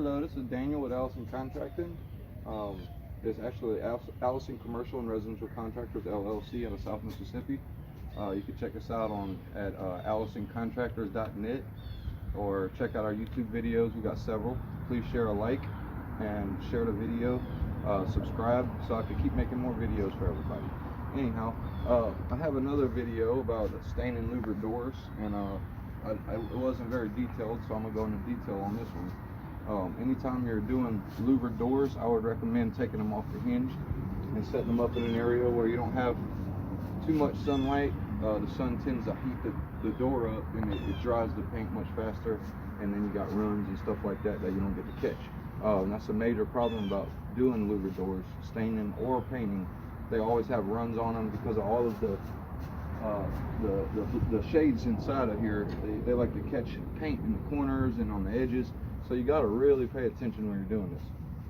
Hello, this is Daniel with Alison Contracting. It's actually Alison Commercial and Residential Contractors LLC out of South Mississippi. You can check us out at AlisonContractors.net or check out our YouTube videos. We got several. Please share a like and share the video. Subscribe so I can keep making more videos for everybody. Anyhow, I have another video about staining louvered doors, and it wasn't very detailed, so I'm gonna go into detail on this one. Anytime you're doing louvered doors, I would recommend taking them off the hinge and setting them up in an area where you don't have too much sunlight. The sun tends to heat the door up, and it dries the paint much faster, and then you got runs and stuff like that you don't get to catch. And that's a major problem about doing louvered doors, staining or painting. They always have runs on them because of all of the shades inside of here. They like to catch paint in the corners and on the edges. So you got to really pay attention when you're doing this.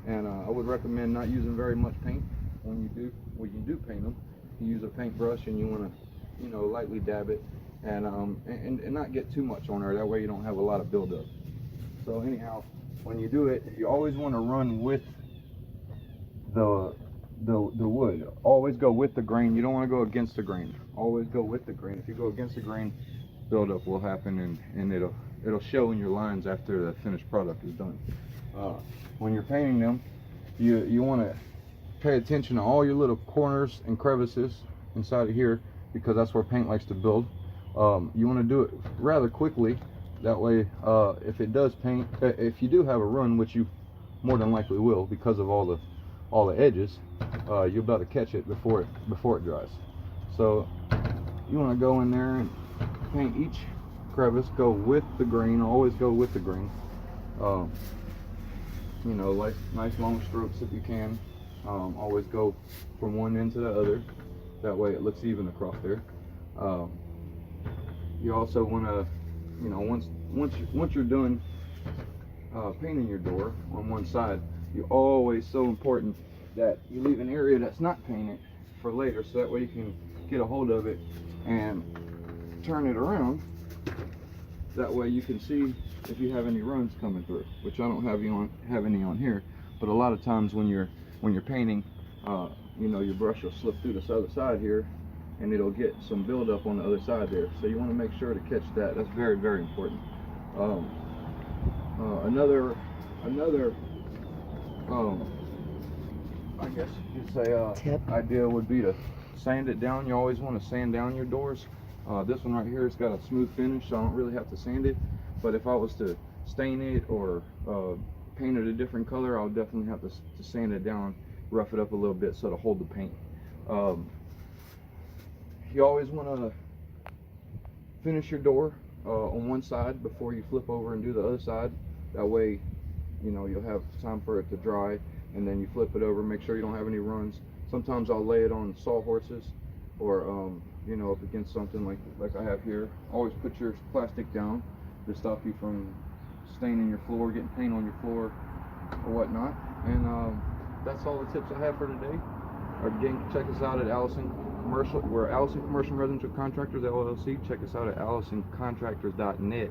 And I would recommend not using very much paint when you do paint them. You use a paintbrush and you want to, lightly dab it, and not get too much on there. That way you don't have a lot of buildup. So anyhow, when you do it, you always want to run with the wood. Always go with the grain. You don't want to go against the grain. Always go with the grain. If you go against the grain, buildup will happen, and it'll show in your lines after the finished product is done. When you're painting them, you want to pay attention to all your little corners and crevices inside of here, because that's where paint likes to build. You want to do it rather quickly. That way, if it does paint, if you do have a run, which you more than likely will because of all the edges, you'll be able to catch it before it dries. So you want to go in there and paint each crevice. Go with the grain. Always go with the grain. Like nice long strokes if you can. Always go from one end to the other. That way it looks even across there. You also want to, once you're done painting your door on one side, so important that you leave an area that's not painted for later, so that way you can get a hold of it and turn it around. That way you can see if you have any runs coming through, which I don't have any on here. But a lot of times when you're painting, your brush will slip through this other side here, and it'll get some buildup on the other side there. So you want to make sure to catch that. That's very, very important. Another I guess you could say tip idea would be to sand it down. You always want to sand down your doors. This one right here has got a smooth finish, so I don't really have to sand it. But if I was to stain it or paint it a different color, I would definitely have to sand it down, rough it up a little bit so to hold the paint. You always want to finish your door on one side before you flip over and do the other side. That way, you'll have time for it to dry, and then you flip it over, make sure you don't have any runs. Sometimes I'll lay it on sawhorses or up against something like I have here. Always put your plastic down to stop you from staining your floor, getting paint on your floor or whatnot. And that's all the tips I have for today. Again, check us out at Alison Commercial. We're Alison Commercial and Residential Contractors LLC. Check us out at AlisonContractors.net.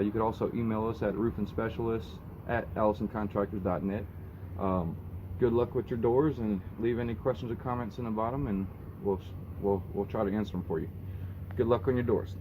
You could also email us at roofingspecialists@AlisonContractors.net. Good luck with your doors, and leave any questions or comments in the bottom, and we'll try to answer them for you. Good luck on your doors.